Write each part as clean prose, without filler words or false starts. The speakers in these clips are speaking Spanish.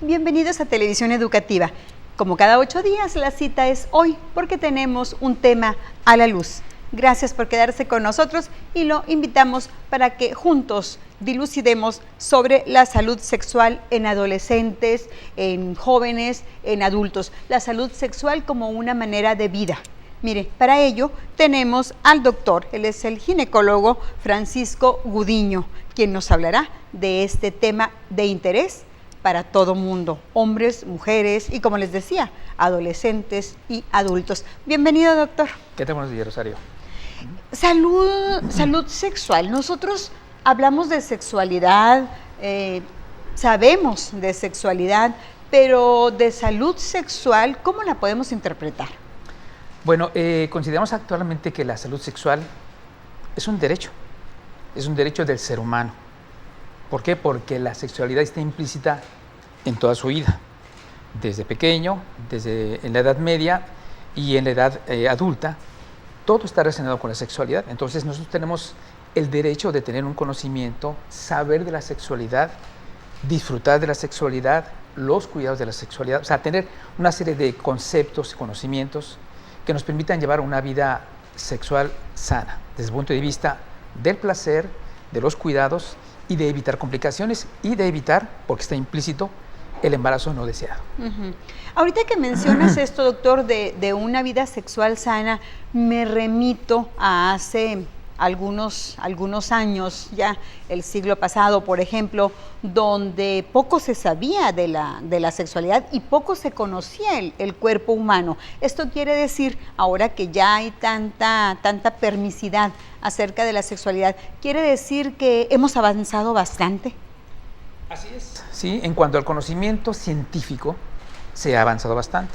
Bienvenidos a Televisión Educativa. Como cada 8 días, la cita es hoy porque tenemos un tema a la luz. Gracias por quedarse con nosotros y lo invitamos para que juntos dilucidemos sobre la salud sexual en adolescentes, en jóvenes, en adultos. La salud sexual como una manera de vida. Mire, para ello tenemos al doctor, él es el ginecólogo Francisco Gudiño, quien nos hablará de este tema de interés para todo mundo, hombres, mujeres y, como les decía, adolescentes y adultos. Bienvenido, doctor. ¿Qué tal? Buenos días, Rosario. Salud sexual. Nosotros hablamos de sexualidad, sabemos de sexualidad, pero de salud sexual, ¿cómo la podemos interpretar? Bueno, consideramos actualmente que la salud sexual es un derecho del ser humano. ¿Por qué? Porque la sexualidad está implícita en toda su vida, desde pequeño, en la edad media y en la edad adulta, todo está relacionado con la sexualidad. Entonces nosotros tenemos el derecho de tener un conocimiento, saber de la sexualidad, disfrutar de la sexualidad, los cuidados de la sexualidad, o sea, tener una serie de conceptos y conocimientos que nos permitan llevar una vida sexual sana, desde el punto de vista del placer, de los cuidados y de evitar complicaciones y de evitar, porque está implícito, el embarazo no deseado. Ahorita que mencionas esto, doctor, de una vida sexual sana, me remito a hace algunos años, ya el siglo pasado, por ejemplo, donde poco se sabía de la sexualidad y poco se conocía el cuerpo humano. Esto quiere decir, ahora que ya hay tanta permisidad acerca de la sexualidad, ¿quiere decir que hemos avanzado bastante? Así es. Sí, en cuanto al conocimiento científico, se ha avanzado bastante.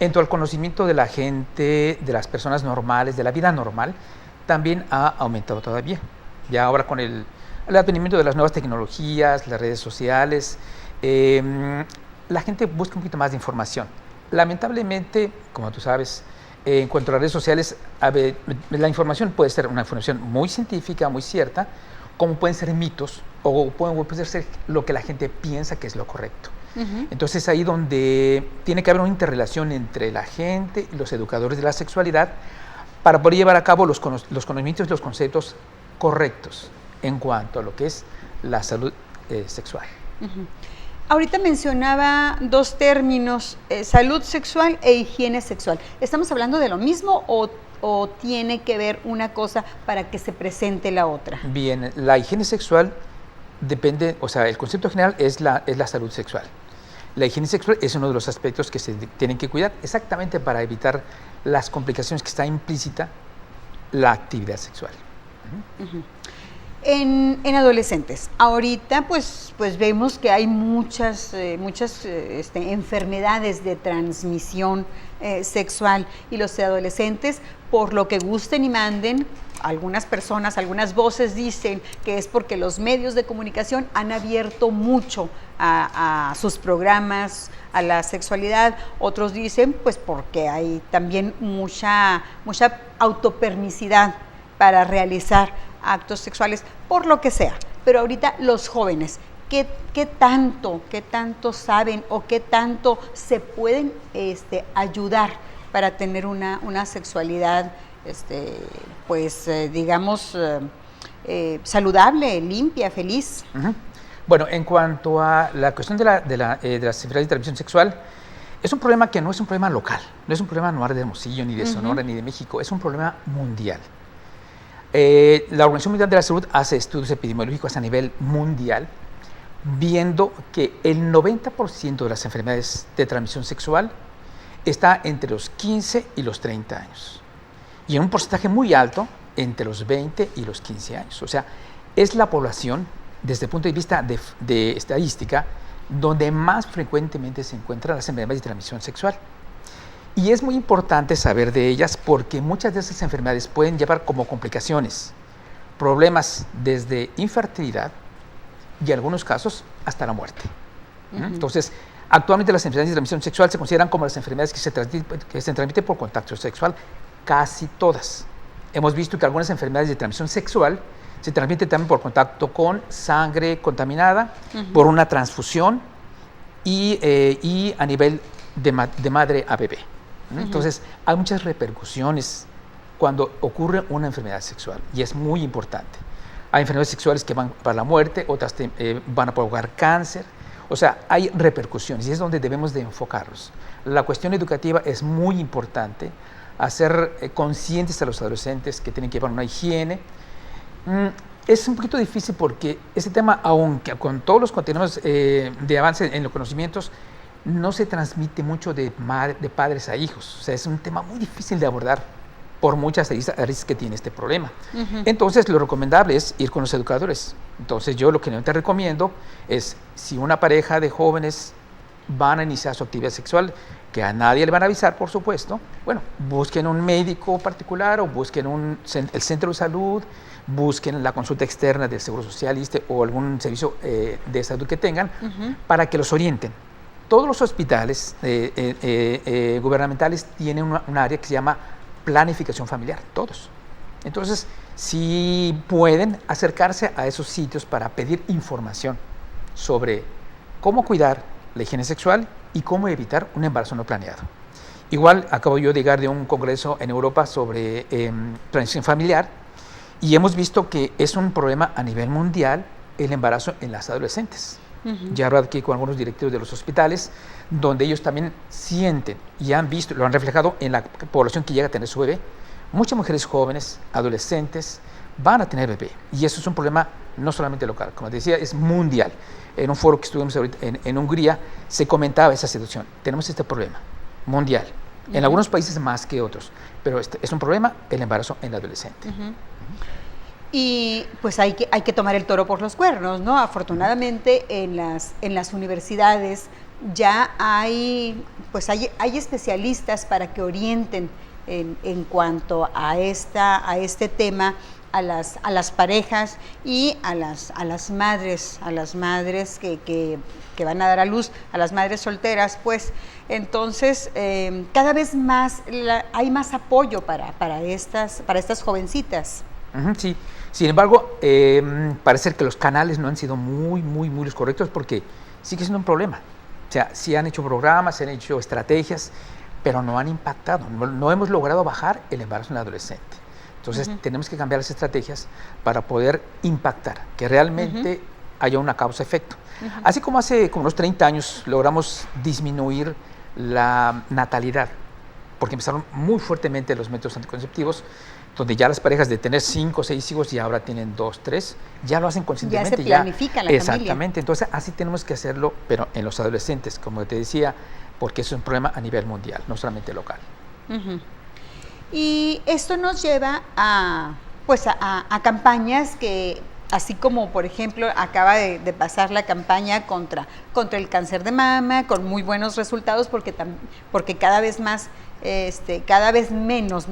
En cuanto al conocimiento de la gente, de las personas normales, de la vida normal, también ha aumentado todavía. Ya ahora con el advenimiento de las nuevas tecnologías, las redes sociales, la gente busca un poquito más de información. Lamentablemente, como tú sabes, en cuanto a las redes sociales, la información puede ser una información muy científica, muy cierta, como pueden ser mitos o puede ser lo que la gente piensa que es lo correcto. Entonces ahí donde tiene que haber una interrelación entre la gente y los educadores de la sexualidad para poder llevar a cabo los conocimientos y los conceptos correctos en cuanto a lo que es la salud sexual. Ahorita mencionaba dos términos, salud sexual e higiene sexual. ¿Estamos hablando de lo mismo o tiene que ver una cosa para que se presente la otra? Bien, la higiene sexual depende, o sea, el concepto general es la salud sexual. La higiene sexual es uno de los aspectos que se tienen que cuidar exactamente para evitar las complicaciones que está implícita la actividad sexual. En adolescentes, ahorita pues vemos que hay muchas enfermedades de transmisión sexual y los adolescentes, por lo que gusten y manden, algunas personas, algunas voces dicen que es porque los medios de comunicación han abierto mucho a sus programas, a la sexualidad. Otros dicen pues porque hay también mucha autopermisidad para realizar actos sexuales, por lo que sea. Pero ahorita los jóvenes, ¿qué tanto saben o qué tanto se pueden ayudar para tener una sexualidad, digamos, saludable, limpia, feliz? Bueno, en cuanto a la cuestión de las enfermedades de transmisión sexual, es un problema que no es un problema local, no es un problema no de Hermosillo, ni de Sonora, ni de México, es un problema mundial. La Organización Mundial de la Salud hace estudios epidemiológicos a nivel mundial, viendo que el 90% de las enfermedades de transmisión sexual está entre los 15 y los 30 años. Y en un porcentaje muy alto entre los 20 y los 15 años. O sea, es la población, desde el punto de vista de estadística, donde más frecuentemente se encuentran las enfermedades de transmisión sexual. Y es muy importante saber de ellas porque muchas de esas enfermedades pueden llevar como complicaciones problemas desde infertilidad y en algunos casos hasta la muerte. Entonces, actualmente las enfermedades de transmisión sexual se consideran como las enfermedades que se transmiten por contacto sexual, casi todas. Hemos visto que algunas enfermedades de transmisión sexual se transmiten también por contacto con sangre contaminada, por una transfusión y a nivel de madre a bebé. Entonces, hay muchas repercusiones cuando ocurre una enfermedad sexual y es muy importante. Hay enfermedades sexuales que van para la muerte, otras van a provocar cáncer. O sea, hay repercusiones y es donde debemos de enfocarnos. La cuestión educativa es muy importante, hacer conscientes a los adolescentes que tienen que llevar una higiene. Es un poquito difícil porque este tema, aunque con todos los contenidos de avance en los conocimientos, no se transmite mucho de padres a hijos. O sea, es un tema muy difícil de abordar por muchas aristas que tiene este problema. Entonces, lo recomendable es ir con los educadores. Entonces, yo lo que te recomiendo es, si una pareja de jóvenes van a iniciar su actividad sexual, que a nadie le van a avisar, por supuesto, bueno, busquen un médico particular o busquen el centro de salud, busquen la consulta externa del Seguro Social o algún servicio de salud que tengan para que los orienten. Todos los hospitales gubernamentales tienen un área que se llama planificación familiar, todos. Entonces, si pueden acercarse a esos sitios para pedir información sobre cómo cuidar la higiene sexual y cómo evitar un embarazo no planeado. Igual, acabo yo de llegar de un congreso en Europa sobre planificación familiar y hemos visto que es un problema a nivel mundial el embarazo en las adolescentes. Ya he hablado aquí con algunos directivos de los hospitales, donde ellos también sienten y han visto, lo han reflejado en la población que llega a tener su bebé. Muchas mujeres jóvenes, adolescentes, van a tener bebé. Y eso es un problema no solamente local, como te decía, es mundial. En un foro que estuvimos ahorita en Hungría, se comentaba esa situación. Tenemos este problema mundial. En algunos países más que otros, pero es un problema el embarazo en el adolescente. Y pues hay que tomar el toro por los cuernos, ¿no? Afortunadamente en las universidades ya hay especialistas para que orienten en cuanto a este tema a las parejas y a las madres que van a dar a luz, a las madres solteras, pues. Entonces cada vez más hay más apoyo para estas jovencitas. Sí. Sin embargo, parece que los canales no han sido muy los correctos porque sigue siendo un problema. O sea, sí han hecho programas, se han hecho estrategias, pero no han impactado. No hemos logrado bajar el embarazo en el adolescente. Entonces, tenemos que cambiar las estrategias para poder impactar, que realmente haya una causa-efecto. Así como hace como unos 30 años logramos disminuir la natalidad, porque empezaron muy fuertemente los métodos anticonceptivos, donde ya las parejas de tener 5 o 6 hijos y ahora tienen 2, 3, ya lo hacen conscientemente. Ya se planifica la familia. Exactamente, entonces así tenemos que hacerlo, pero en los adolescentes, como te decía, porque es un problema a nivel mundial, no solamente local. Y esto nos lleva a campañas que, así como por ejemplo acaba de pasar la campaña contra el cáncer de mama, con muy buenos resultados porque cada vez menos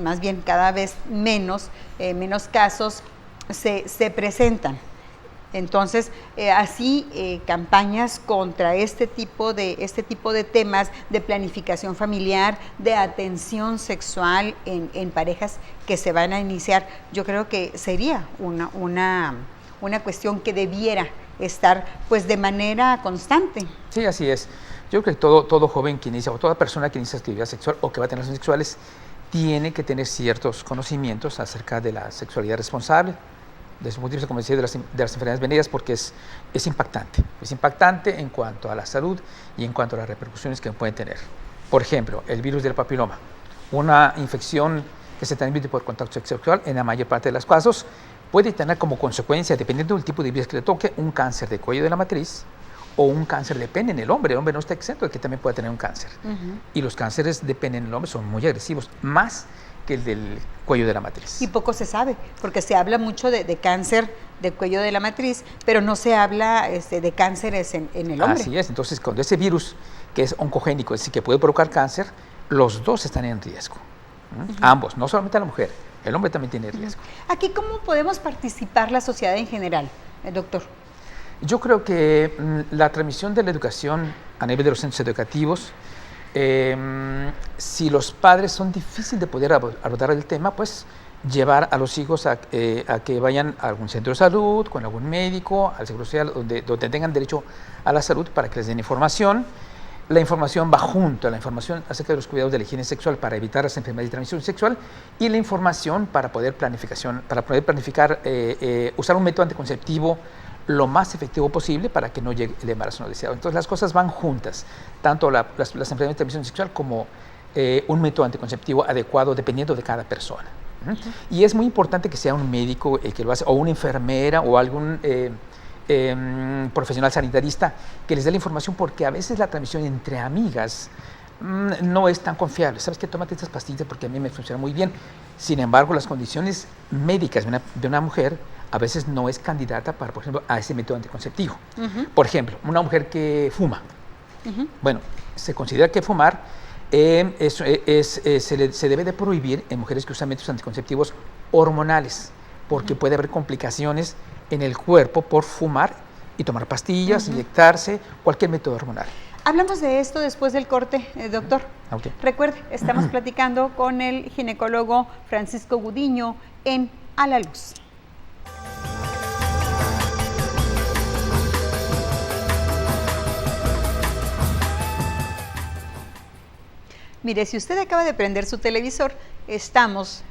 casos se presentan. Entonces, campañas contra este tipo de temas de planificación familiar, de atención sexual en parejas que se van a iniciar, yo creo que sería una cuestión que debiera estar pues de manera constante. Sí, así es. Yo creo que todo joven que inicia, o toda persona que inicia actividad sexual o que va a tener relaciones sexuales, tiene que tener ciertos conocimientos acerca de la sexualidad responsable, desde su punto de vista, como decía, de las enfermedades venéreas, porque es impactante. Es impactante en cuanto a la salud y en cuanto a las repercusiones que pueden tener. Por ejemplo, el virus del papiloma, una infección que se transmite por contacto sexual, en la mayor parte de los casos, puede tener como consecuencia, dependiendo del tipo de virus que le toque, un cáncer de cuello de la matriz o un cáncer de pene en el hombre. El hombre no está exento de que también pueda tener un cáncer. Y los cánceres de pene en el hombre son muy agresivos, más que el del cuello de la matriz. Y poco se sabe, porque se habla mucho de cáncer del cuello de la matriz, pero no se habla de cánceres en el hombre. Así es, entonces cuando ese virus que es oncogénico, es decir, que puede provocar cáncer, los dos están en riesgo. Ambos, no solamente la mujer, el hombre también tiene riesgo. Aquí, ¿cómo podemos participar la sociedad en general, doctor? Yo creo que la transmisión de la educación a nivel de los centros educativos, si los padres son difíciles de poder abordar el tema, pues llevar a los hijos a que vayan a algún centro de salud, con algún médico, al Seguro Social, donde tengan derecho a la salud para que les den información. La información va junto a la información acerca de los cuidados de la higiene sexual para evitar las enfermedades de transmisión sexual y la información para poder planificar, usar un método anticonceptivo lo más efectivo posible para que no llegue el embarazo no deseado. Entonces las cosas van juntas, tanto las enfermedades de transmisión sexual como un método anticonceptivo adecuado dependiendo de cada persona. Y es muy importante que sea un médico el que lo hace, o una enfermera o algún profesional sanitarista que les dé la información, porque a veces la transmisión entre amigas no es tan confiable. ¿Sabes qué? Tómate estas pastillas porque a mí me funciona muy bien. Sin embargo, las condiciones médicas de una mujer a veces no es candidata para, por ejemplo, a ese método anticonceptivo. Por ejemplo, una mujer que fuma. Bueno, se considera que fumar se debe de prohibir en mujeres que usan métodos anticonceptivos hormonales, porque puede haber complicaciones en el cuerpo por fumar y tomar pastillas, inyectarse, cualquier método hormonal. Hablamos de esto después del corte, doctor. Okay. Recuerde, estamos platicando con el ginecólogo Francisco Gudiño en A la Luz. Mire, si usted acaba de prender su televisor, estamos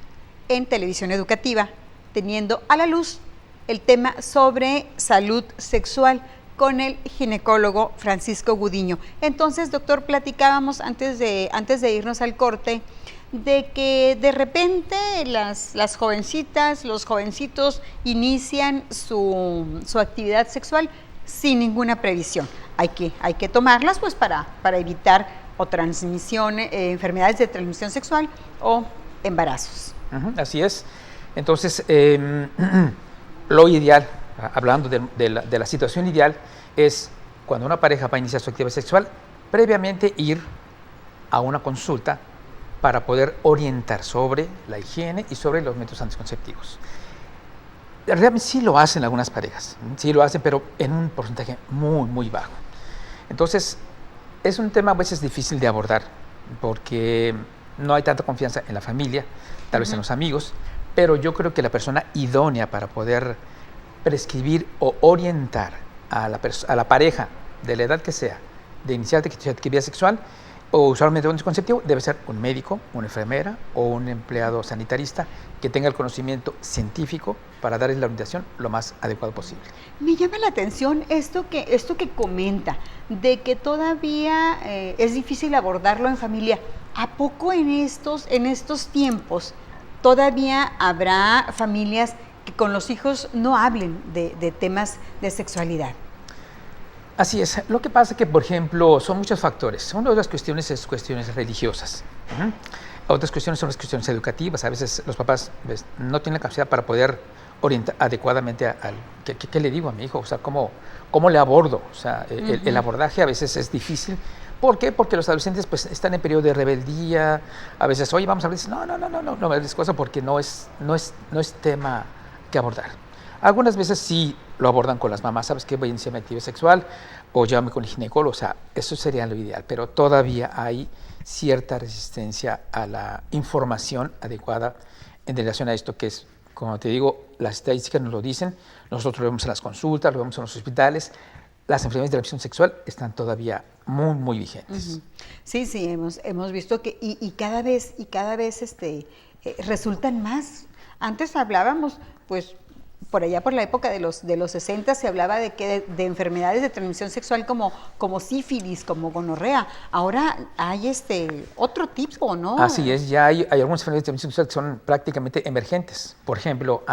en Televisión Educativa, teniendo a la luz el tema sobre salud sexual con el ginecólogo Francisco Gudiño. Entonces, doctor, platicábamos antes de irnos al corte de que de repente las jovencitas, los jovencitos inician su actividad sexual sin ninguna previsión. Hay que tomarlas pues para evitar o enfermedades de transmisión sexual o embarazos. Así es. Entonces, lo ideal, hablando de la situación ideal, es cuando una pareja va a iniciar su actividad sexual, previamente ir a una consulta para poder orientar sobre la higiene y sobre los métodos anticonceptivos. Realmente sí lo hacen algunas parejas, sí lo hacen, pero en un porcentaje muy, muy bajo. Entonces, es un tema a veces difícil de abordar porque no hay tanta confianza en la familia, tal vez en los amigos, pero yo creo que la persona idónea para poder prescribir o orientar a la pareja de la edad que sea de iniciar actividad sexual o usar un método anticonceptivo debe ser un médico, una enfermera o un empleado sanitarista que tenga el conocimiento científico para darles la orientación lo más adecuado posible. Me llama la atención esto que comenta, de que todavía es difícil abordarlo en familia. ¿A poco en estos tiempos todavía habrá familias que con los hijos no hablen de temas de sexualidad? Así es. Lo que pasa es que, por ejemplo, son muchos factores. Una de las cuestiones es cuestiones religiosas. Otras cuestiones son las cuestiones educativas. A veces los papás no tienen la capacidad para poder orientar adecuadamente ¿qué le digo a mi hijo? O sea, ¿cómo le abordo? O sea, el abordaje a veces es difícil. ¿Por qué? Porque los adolescentes pues están en periodo de rebeldía. A veces, oye, vamos a hablar. No me hables cosas porque no es tema que abordar. Algunas veces sí lo abordan con las mamás, ¿sabes qué? Voy a iniciar mi actividad sexual o llévame con el ginecólogo, o sea, eso sería lo ideal, pero todavía hay cierta resistencia a la información adecuada en relación a esto que es, como te digo, las estadísticas nos lo dicen, nosotros lo vemos en las consultas, lo vemos en los hospitales, las enfermedades de transmisión sexual están todavía muy, muy vigentes. Sí, hemos visto que y cada vez resultan más. Antes hablábamos, pues, por allá por la época de los 60 se hablaba de enfermedades de transmisión sexual como sífilis, como gonorrea. Ahora hay otro tipo, ¿no? Así es, ya hay algunas enfermedades de transmisión sexual que son prácticamente emergentes. Por ejemplo,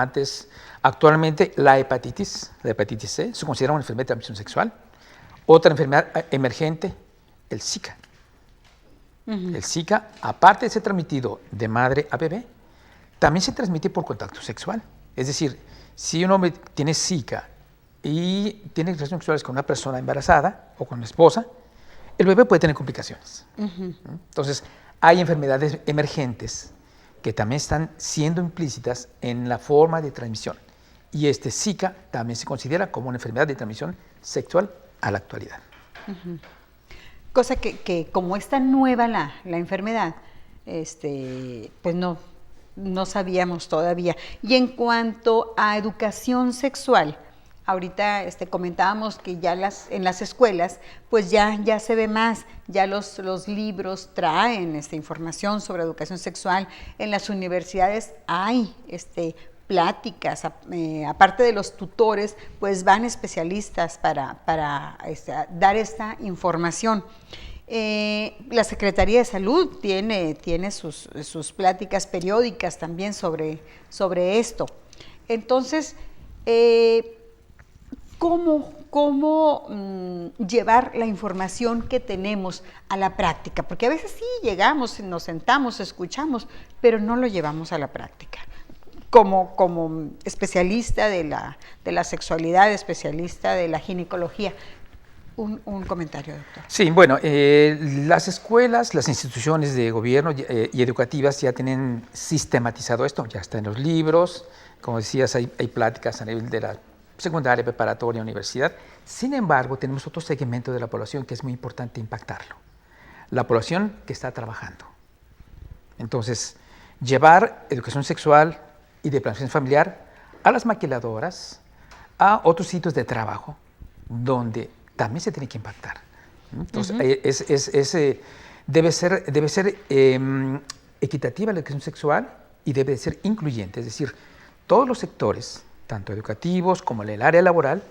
actualmente la hepatitis C se considera una enfermedad de transmisión sexual. Otra enfermedad emergente, el Zika. El Zika, aparte de ser transmitido de madre a bebé, también se transmite por contacto sexual. Es decir, si un hombre tiene Zika y tiene relaciones sexuales con una persona embarazada o con una esposa, el bebé puede tener complicaciones. Entonces, hay enfermedades emergentes que también están siendo implícitas en la forma de transmisión. Y Zika también se considera como una enfermedad de transmisión sexual a la actualidad. Cosa que como es tan nueva la enfermedad, pues no sabíamos todavía. Y en cuanto a educación sexual, ahorita comentábamos que ya en las escuelas pues ya se ve más, ya los libros traen información sobre educación sexual. En las universidades hay pláticas, aparte de los tutores, pues van especialistas para dar esta información. La Secretaría de Salud tiene sus pláticas periódicas también sobre esto. Entonces, ¿cómo llevar la información que tenemos a la práctica? Porque a veces sí llegamos, nos sentamos, escuchamos, pero no lo llevamos a la práctica. Como especialista de la sexualidad, especialista de la ginecología, un comentario, doctor. Sí, bueno, las escuelas, las instituciones de gobierno y educativas ya tienen sistematizado esto, ya está en los libros, como decías, hay pláticas a nivel de la secundaria, preparatoria, universidad. Sin embargo, tenemos otro segmento de la población que es muy importante impactarlo, la población que está trabajando. Entonces, llevar educación sexual y de planificación familiar a las maquiladoras, a otros sitios de trabajo, donde también se tiene que impactar. Entonces, debe ser equitativa la educación sexual y debe ser incluyente, es decir, todos los sectores, tanto educativos como en el área laboral,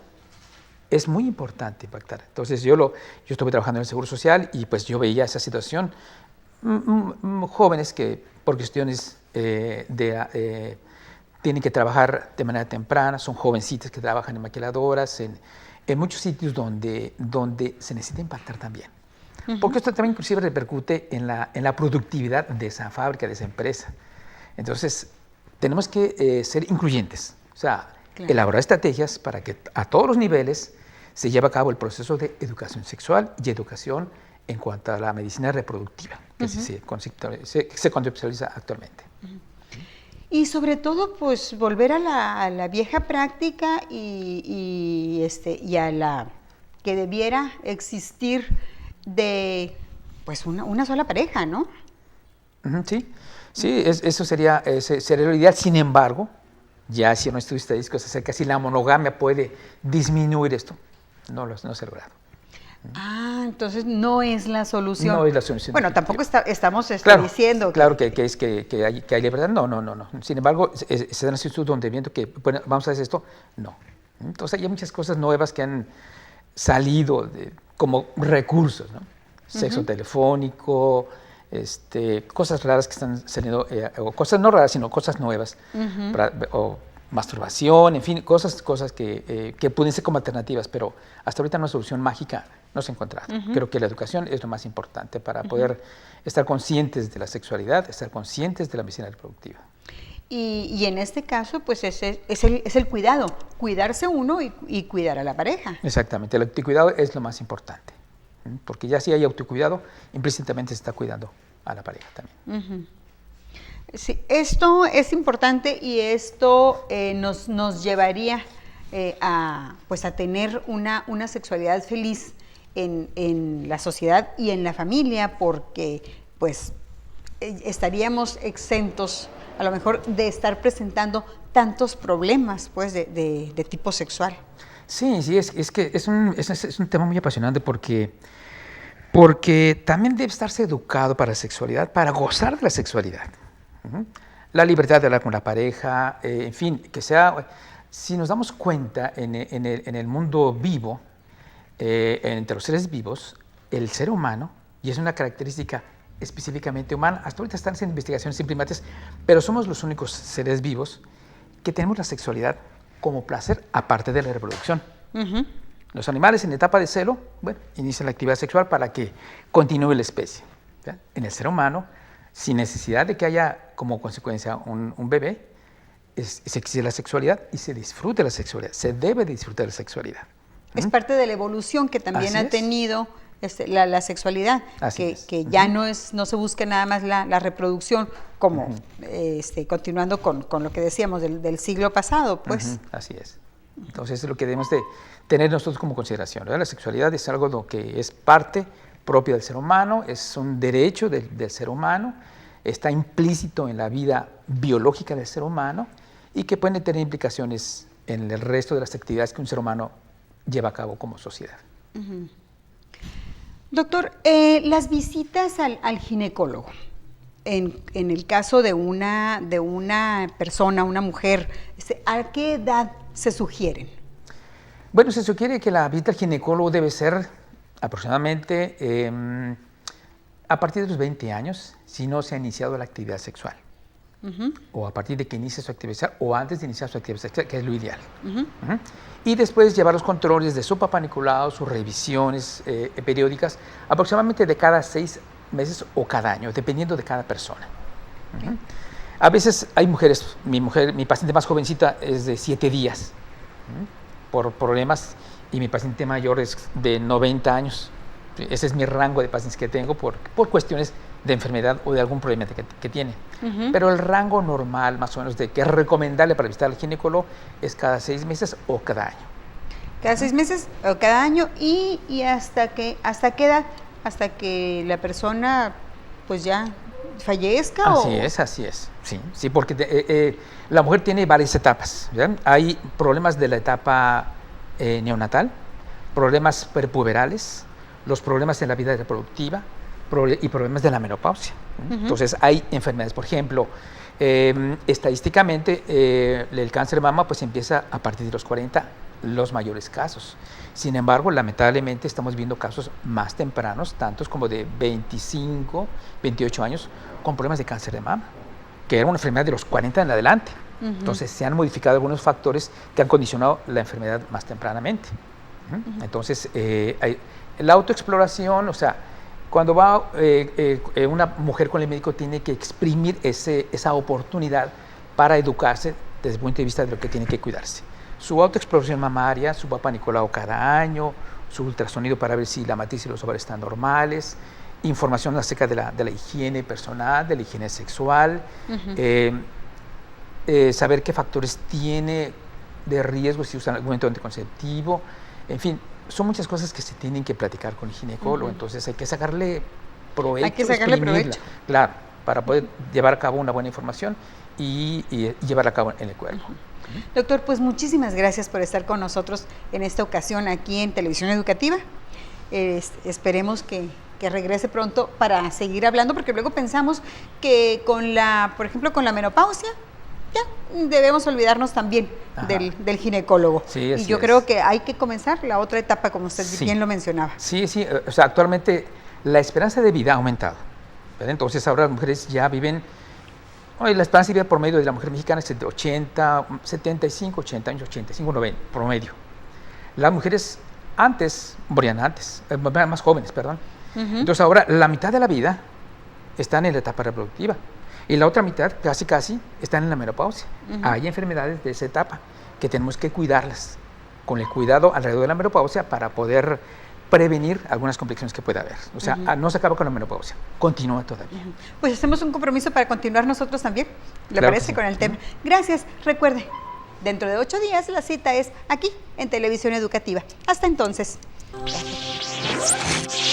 es muy importante impactar. Entonces, yo estuve trabajando en el Seguro Social y pues yo veía esa situación, jóvenes que por cuestiones tienen que trabajar de manera temprana, son jovencitas que trabajan en maquiladoras, en muchos sitios donde se necesita impactar también. Porque esto también inclusive repercute en la productividad de esa fábrica, de esa empresa. Entonces, tenemos que ser incluyentes, o sea, elaborar estrategias para que a todos los niveles se lleve a cabo el proceso de educación sexual y educación en cuanto a la medicina reproductiva, que se conceptualiza actualmente. Y sobre todo, pues, volver a la vieja práctica y a la que debiera existir de, pues, una sola pareja, ¿no? Sí, eso sería lo ideal. Sin embargo, ya si no estudios estadísticos acerca si la monogamia puede disminuir esto, no se ha logrado. Entonces no es la solución. No es la solución. Bueno, tampoco estamos diciendo Claro que hay libertad. No. Sin embargo, se dan estudios donde viendo que bueno, vamos a hacer esto, no. Entonces hay muchas cosas nuevas que han salido como recursos, ¿no? Sexo telefónico, cosas raras que están saliendo, o cosas no raras, sino cosas nuevas, o masturbación, en fin, cosas que pueden ser como alternativas, pero hasta ahorita una solución mágica no se ha encontrado. Creo que la educación es lo más importante para poder estar conscientes de la sexualidad, estar conscientes de la medicina reproductiva. Y en este caso, pues es el cuidado, cuidarse uno y cuidar a la pareja. Exactamente, el autocuidado es lo más importante, porque ya si hay autocuidado, implícitamente se está cuidando a la pareja también. Sí, esto es importante y esto nos llevaría a tener una sexualidad feliz en la sociedad y en la familia, porque pues estaríamos exentos a lo mejor de estar presentando tantos problemas pues de tipo sexual. Sí, es que es un tema muy apasionante porque también debe estarse educado para la sexualidad, para gozar de la sexualidad. La libertad de hablar con la pareja, en fin, que sea, si nos damos cuenta en el mundo vivo, entre los seres vivos, el ser humano, y es una característica específicamente humana, hasta ahorita están haciendo investigaciones en primates, pero somos los únicos seres vivos que tenemos la sexualidad como placer aparte de la reproducción. Los animales en etapa de celo, bueno, inician la actividad sexual para que continúe la especie. ¿Ya? En el ser humano, sin necesidad de que haya como consecuencia un bebé, se exige la sexualidad y se disfrute la sexualidad, se debe disfrutar la sexualidad. Es parte de la evolución que también ha tenido la sexualidad, que ya no se busca nada más la reproducción, como continuando con lo que decíamos del siglo pasado, pues. Así es. Entonces es lo que debemos de tener nosotros como consideración, ¿verdad? La sexualidad es algo que es parte propia del ser humano, es un derecho del ser humano, está implícito en la vida biológica del ser humano y que puede tener implicaciones en el resto de las actividades que un ser humano lleva a cabo como sociedad. Doctor, las visitas al ginecólogo, en el caso de una persona, una mujer, ¿a qué edad se sugieren? Bueno, se sugiere que la visita al ginecólogo debe ser aproximadamente a partir de los 20 años, si no se ha iniciado la actividad sexual. O a partir de que inicie su actividad sexual, o antes de iniciar su actividad sexual, que es lo ideal. Y después llevar los controles de su Papá Nicolau, sus revisiones periódicas, aproximadamente de cada 6 meses o cada año, dependiendo de cada persona. A veces hay mujeres, mi paciente más jovencita es de 7 días, por problemas, y mi paciente mayor es de 90 años. Ese es mi rango de pacientes que tengo por cuestiones de enfermedad o de algún problema que tiene. Pero el rango normal, más o menos, de que es recomendable para visitar al ginecólogo es cada 6 meses o cada año. Cada 6 meses o cada año, y hasta qué edad, hasta que la persona pues ya fallezca. Así es, sí, porque la mujer tiene varias etapas, ¿verdad? Hay problemas de la etapa neonatal, problemas prepuberales, los problemas en la vida reproductiva y problemas de la menopausia. Entonces hay enfermedades, por ejemplo, estadísticamente el cáncer de mama pues empieza a partir de los 40, los mayores casos. Sin embargo, lamentablemente estamos viendo casos más tempranos, tantos como de 25, 28 años, con problemas de cáncer de mama, que era una enfermedad de los 40 en adelante. Entonces se han modificado algunos factores que han condicionado la enfermedad más tempranamente. Entonces, la autoexploración, o sea, cuando va una mujer con el médico, tiene que exprimir esa oportunidad para educarse desde el punto de vista de lo que tiene que cuidarse. Su autoexploración mamaria, su Papá Nicolau cada año, su ultrasonido para ver si la matriz y los ovarios están normales, información acerca de la higiene personal, de la higiene sexual, saber qué factores tiene de riesgo si usan algún método anticonceptivo, en fin, son muchas cosas que se tienen que platicar con el ginecólogo, entonces hay que sacarle provecho. Claro, para poder llevar a cabo una buena información y llevarla a cabo en el cuerpo. Doctor, pues muchísimas gracias por estar con nosotros en esta ocasión aquí en Televisión Educativa. Esperemos que regrese pronto para seguir hablando, porque luego pensamos que por ejemplo, con la menopausia, ya debemos olvidarnos también del ginecólogo. Sí, y yo creo que hay que comenzar la otra etapa, como usted bien lo mencionaba. Sí, o sea, actualmente la esperanza de vida ha aumentado, ¿verdad? Entonces ahora las mujeres ya viven, la esperanza de vida promedio de la mujer mexicana es de 80, 75, 80 años, 85, 90, promedio. Las mujeres morían antes, más jóvenes, perdón. Entonces ahora la mitad de la vida están en la etapa reproductiva. Y la otra mitad, casi, están en la menopausia. Hay enfermedades de esa etapa que tenemos que cuidarlas con el cuidado alrededor de la menopausia para poder prevenir algunas complicaciones que pueda haber. O sea, no se acaba con la menopausia, continúa todavía. Pues hacemos un compromiso para continuar nosotros también, ¿le claro parece? Con el tema. Gracias. Recuerde, dentro de 8 días la cita es aquí, en Televisión Educativa. Hasta entonces. Gracias.